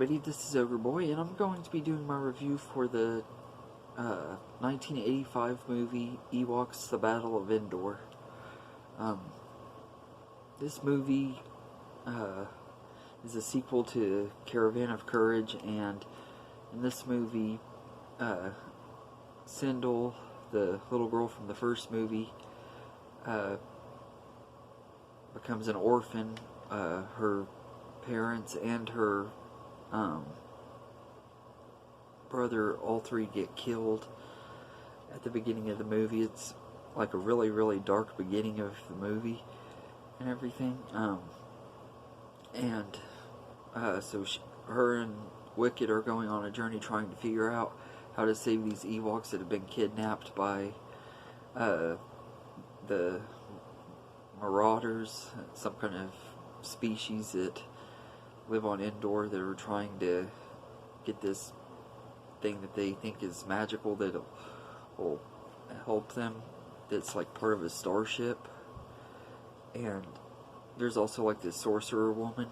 everybody, this is Overboy, and I'm going to be doing my review for the 1985 movie Ewoks: The Battle of Endor. This movie is a sequel to Caravan of Courage, and in this movie, Sindel, the little girl from the first movie, becomes an orphan. Her parents and her brother, all three get killed at the beginning of the movie. It's like a really, really dark beginning of the movie and everything. So her and Wicket are going on a journey trying to figure out how to save these Ewoks that have been kidnapped by the Marauders, some kind of species that live on Endor that are trying to get this thing that they think is magical that will help them, that's like part of a starship. And there's also like this sorcerer woman,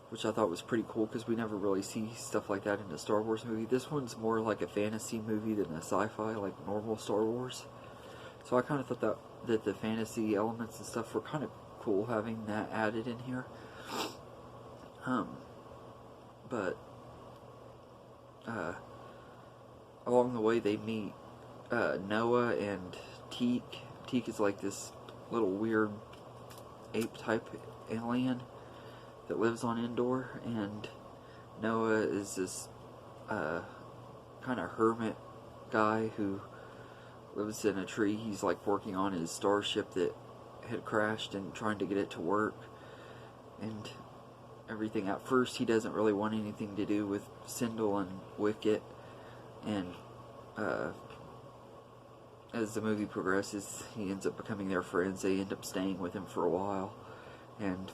which I thought was pretty cool because we never really see stuff like that in a Star Wars movie. This one's more like a fantasy movie than a sci-fi, like normal Star Wars. So I kind of thought that the fantasy elements and stuff were kind of cool having that added in here. But along the way they meet Noah and Teak. Teak is like this little weird ape type alien that lives on Endor, and Noah is this kind of hermit guy who lives in a tree. He's like working on his starship that had crashed and trying to get it to work and everything. At first he doesn't really want anything to do with Sindel and Wicket, and as the movie progresses he ends up becoming their friends. They end up staying with him for a while and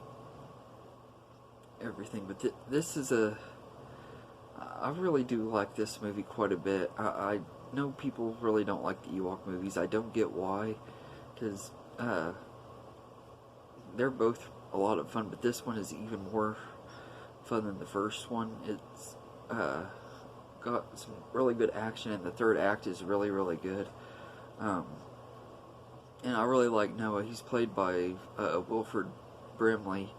everything. But this is I really do like this movie quite a bit. I know people really don't like the Ewok movies. I don't get why, because they're both a lot of fun, but this one is even more fun than the first one. It's got some really good action, and the third act is really, really good. And I really like Noah. He's played by Wilford Brimley,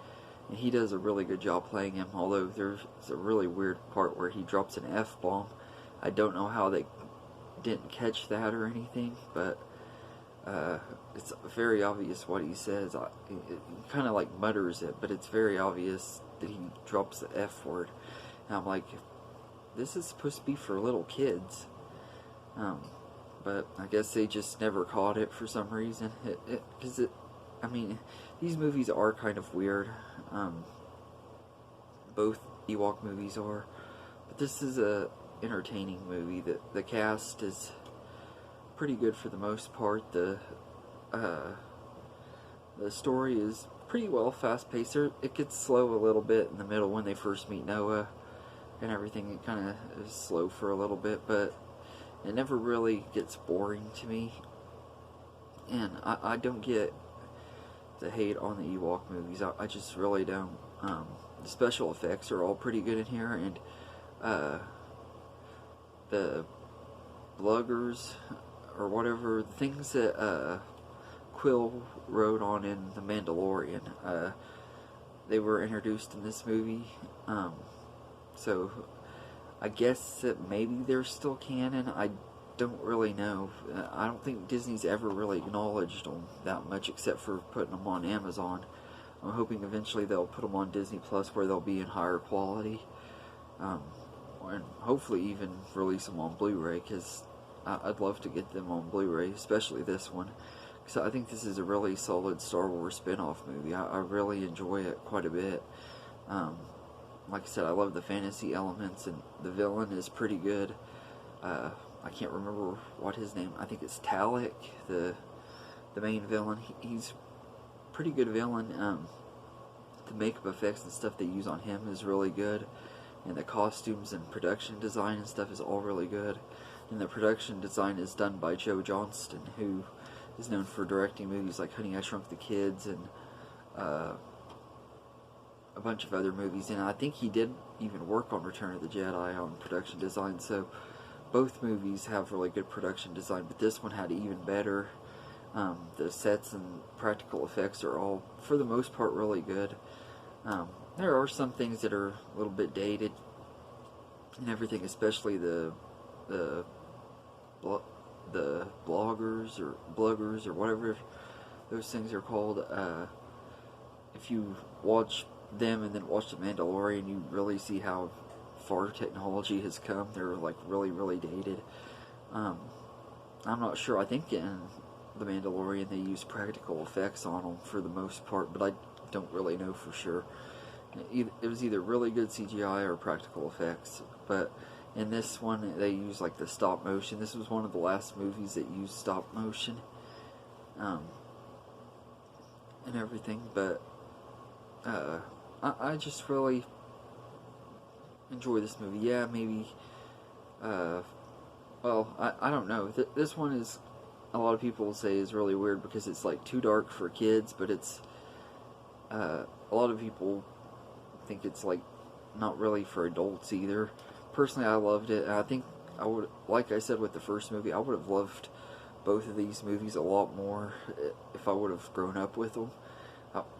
and he does a really good job playing him, although there's a really weird part where he drops an F-bomb. I don't know how they didn't catch that or anything, but it's very obvious what he says. He kind of like mutters it, but it's very obvious that he drops the F word. And I'm like, this is supposed to be for little kids. But I guess they just never caught it for some reason. I mean, these movies are kind of weird. Both Ewok movies are. But this is a entertaining movie. The cast is pretty good for the most part. The story is pretty well fast-paced. It gets slow a little bit in the middle when they first meet Noah and everything. It kind of is slow for a little bit, but it never really gets boring to me. And I don't get the hate on the Ewok movies. I just really don't. The special effects are all pretty good in here, and the bluggers or whatever, things that Quill wrote on in The Mandalorian, they were introduced in this movie. So I guess that maybe they're still canon. I don't really know. I don't think Disney's ever really acknowledged them that much, except for putting them on Amazon. I'm hoping eventually they'll put them on Disney Plus, where they'll be in higher quality, and hopefully even release them on Blu-ray, because I'd love to get them on Blu-ray, especially this one, because I think this is a really solid Star Wars spin-off movie. I really enjoy it quite a bit. Like I said, I love the fantasy elements, and the villain is pretty good. I can't remember what his name. I think it's Talek, the main villain. He's a pretty good villain. The makeup effects and stuff they use on him is really good, and the costumes and production design and stuff is all really good. And the production design is done by Joe Johnston, who is known for directing movies like Honey, I Shrunk the Kids and a bunch of other movies, and I think he did even work on Return of the Jedi on production design, so both movies have really good production design, but this one had even better. The sets and practical effects are all, for the most part, really good. There are some things that are a little bit dated and everything, especially the bloggers or bluggers or whatever those things are called. If you watch them and then watch The Mandalorian, you really see how far technology has come. They're like really, really dated. I'm not sure. I think in The Mandalorian they use practical effects on them for the most part, but I don't really know for sure. It was either really good CGI or practical effects, but in this one they use like the stop motion. This was one of the last movies that used stop motion and everything, but I just really enjoy this movie. Yeah, maybe well, I don't know. This one is, a lot of people say, is really weird because it's like too dark for kids, but it's a lot of people think it's like not really for adults either. Personally, I loved it. I think I would, like I said with the first movie, I would have loved both of these movies a lot more if I would have grown up with them.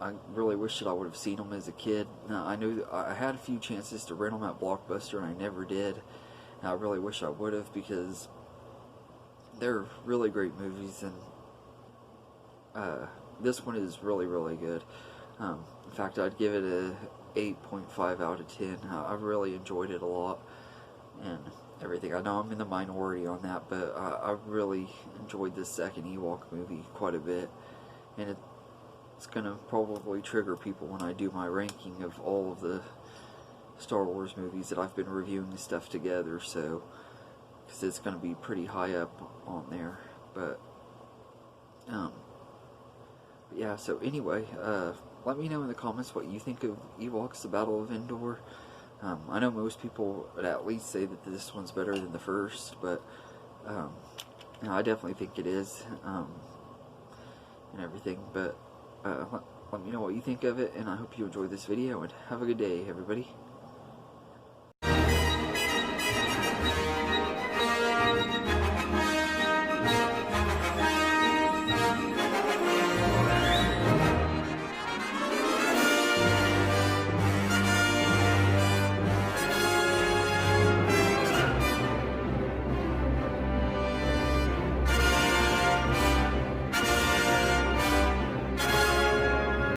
I really wish that I would have seen them as a kid. Now, I knew that I had a few chances to rent them at Blockbuster and I never did. And I really wish I would have, because they're really great movies, and this one is really, really good. In fact, I'd give it a 8.5 out of 10. I really enjoyed it a lot and everything. I know I'm in the minority on that, but I really enjoyed this second Ewok movie quite a bit, and it's gonna probably trigger people when I do my ranking of all of the Star Wars movies that I've been reviewing stuff together, so because it's gonna be pretty high up on there. But yeah, so anyway, let me know in the comments what you think of Ewoks: The Battle of Endor. I know most people would at least say that this one's better than the first, but you know, I definitely think it is, and everything. But let me know what you think of it, and I hope you enjoyed this video, and have a good day, everybody.